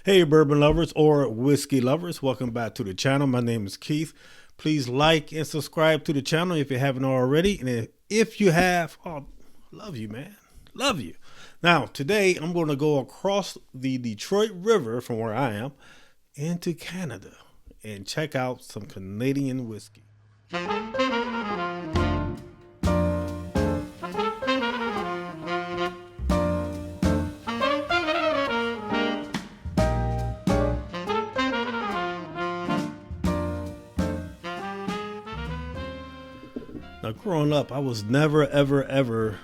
Hey, bourbon lovers or whiskey lovers, welcome back to the channel. My name is Keith. Please like and subscribe to the channel if you haven't already. And if you have, oh, love you, man. Love you. Now, today I'm going to go across the Detroit River from where I am into Canada and check out some Canadian whiskey. Now, growing up, I was never, ever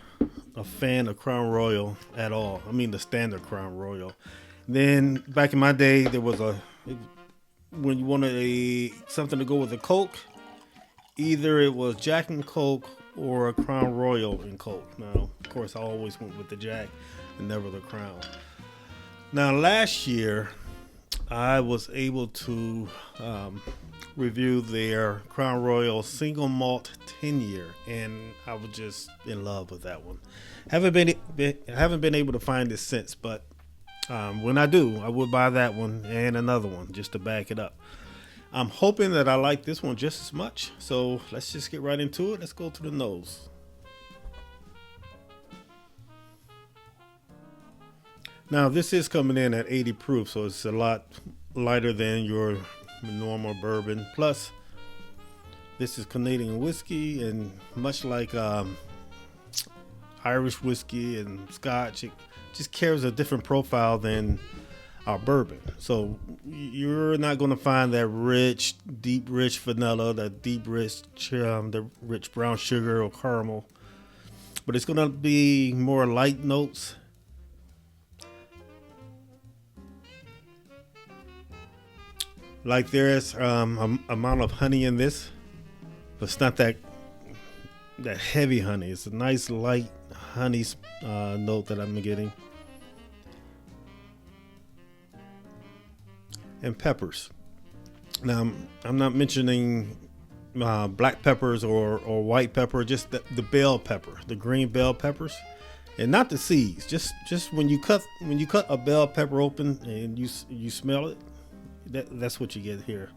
a fan of Crown Royal at all. I mean, the standard Crown Royal. Then, back in my day, there was when you wanted something to go with a Coke, either it was Jack and Coke or a Crown Royal and Coke. Now, of course, I always went with the Jack and never the Crown. Now, last year, I was able to review their Crown Royal single malt 10-year, and I was just in love with that one. Haven't been able to find it since, but when I do, I would buy that one and another one just to back it up. I'm hoping that I like this one just as much, so let's just get right into it. Let's go to the nose. Now, this is coming in at 80 proof, so it's a lot lighter than your normal bourbon. Plus, this is Canadian whiskey, and much like Irish whiskey and Scotch, it just carries a different profile than our bourbon. So you're not going to find that rich, deep, rich vanilla, that deep, rich, the rich brown sugar or caramel. But it's going to be more light notes. Like there's amount of honey in this, but it's not that heavy honey. It's a nice light honey note that I'm getting. And peppers. Now I'm not mentioning black peppers or white pepper, just the bell pepper, the green bell peppers, and not the seeds. Just when you cut a bell pepper open and you smell it. That's what you get here.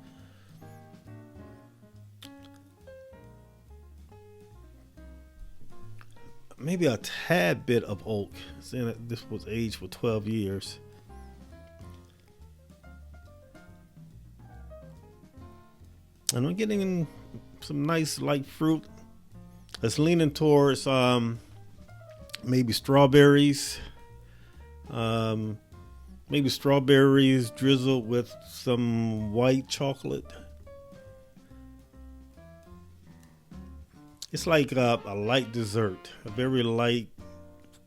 Maybe a tad bit of oak, saying that this was aged for 12 years. And I'm getting some nice light fruit. It's leaning towards maybe strawberries. Maybe strawberries drizzled with some white chocolate. It's like a light dessert, a very light,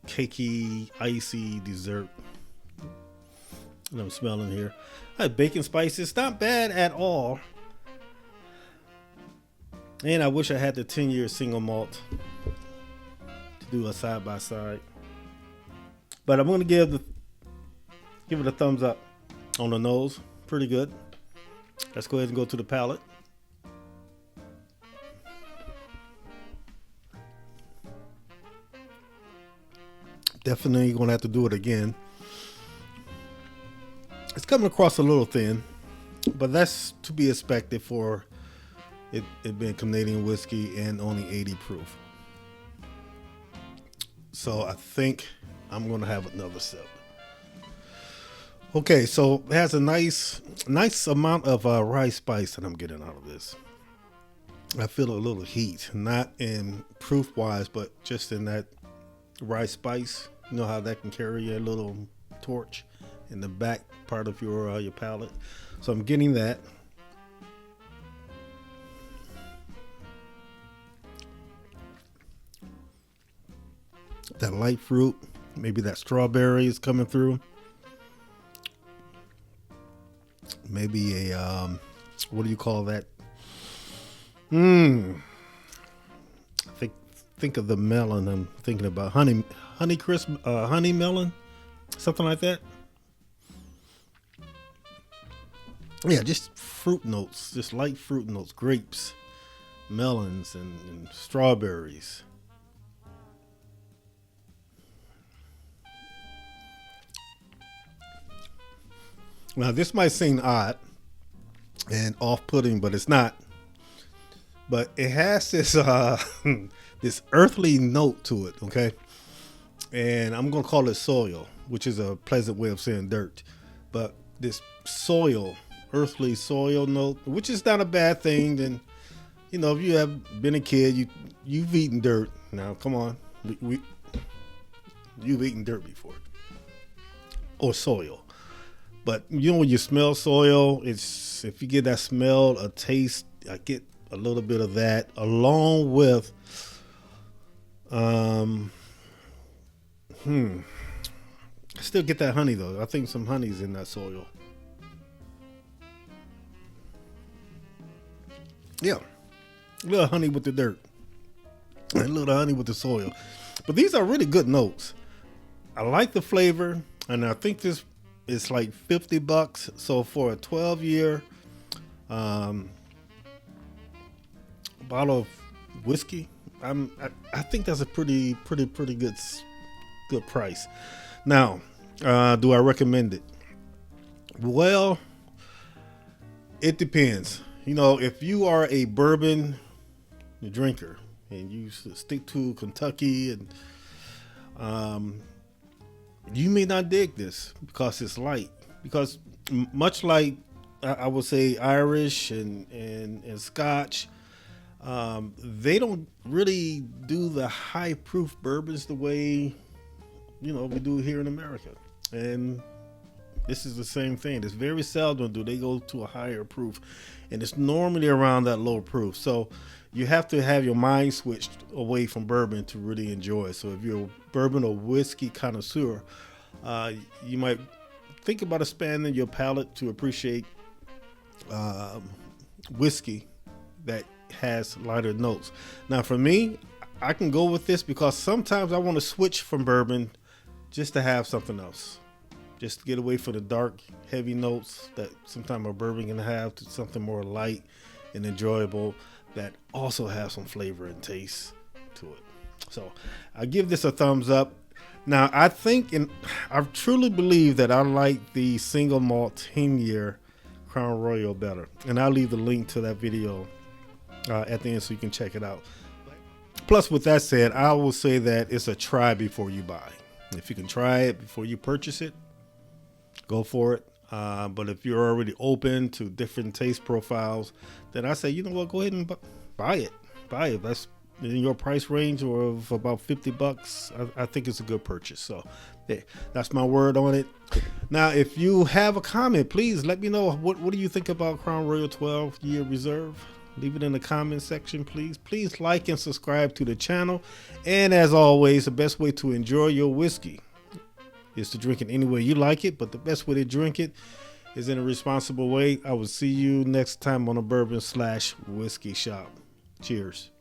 cakey, icy dessert. And I'm smelling here. Bacon spices, not bad at all. And I wish I had the 10-year single malt to do a side by side. But I'm going to give it a thumbs up on the nose. Pretty good. Let's go ahead and go to the palate. Definitely going to have to do it again. It's coming across a little thin, but that's to be expected for it being Canadian whiskey and only 80 proof. So I think I'm going to have another sip. Okay, so it has a nice amount of rice spice that I'm getting out of this. I feel a little heat, not in proof wise, but just in that rice spice. You know how that can carry a little torch in the back part of your palate. So I'm getting that. That light fruit, maybe that strawberry is coming through. Maybe a what do you call that? Think of the melon. I'm thinking about honey crisp, honey melon, something like that. Yeah, just fruit notes, just light fruit notes, grapes, melons, and strawberries. Now, this might seem odd and off-putting, but it's not. But it has this this earthly note to it, okay? And I'm gonna call it soil, which is a pleasant way of saying dirt. But this soil, earthly soil note, which is not a bad thing. Then, you know, if you have been a kid, you've eaten dirt. Now, come on, you've eaten dirt before, or soil. But you know, when you smell soil, it's, if you get that smell, a taste, I get a little bit of that, along with I still get that honey though. I think some honey's in that soil. Yeah, a little honey with the dirt, and a little honey with the soil. But these are really good notes. I like the flavor, and I think this is like $50. So for a 12-year bottle of whiskey, I think that's a pretty good price. Now, do I recommend it? Well, it depends. You know, if you are a bourbon drinker and you stick to Kentucky, and you may not dig this because it's light. Because much like I would say Irish and Scotch, they don't really do the high proof bourbons the way, you know, we do here in America. And this is the same thing. It's very seldom do they go to a higher proof, and it's normally around that low proof. So you have to have your mind switched away from bourbon to really enjoy it. So if you're a bourbon or whiskey connoisseur, you might think about expanding your palate to appreciate whiskey that has lighter notes. Now, for me, I can go with this because sometimes I want to switch from bourbon just to have something else, just to get away from the dark, heavy notes that sometimes a bourbon can have, to something more light and enjoyable that also has some flavor and taste to it. So I give this a thumbs up. Now, I think, and I truly believe that I like the single malt 10-year Crown Royal better. And I'll leave the link to that video at the end so you can check it out. Plus, with that said, I will say that it's a try before you buy. If you can try it before you purchase it, go for it. But if you're already open to different taste profiles, then I say, you know what, go ahead and buy it. Buy it. That's in your price range, or of about $50. I think it's a good purchase. So yeah, that's my word on it. Now, if you have a comment, please let me know. What do you think about Crown Royal 12-year reserve? Leave it in the comment section, please. Please like and subscribe to the channel. And as always, the best way to enjoy your whiskey is to drink it any way you like it. But the best way to drink it is in a responsible way. I will see you next time on a Bourbon / Whiskey Shop. Cheers.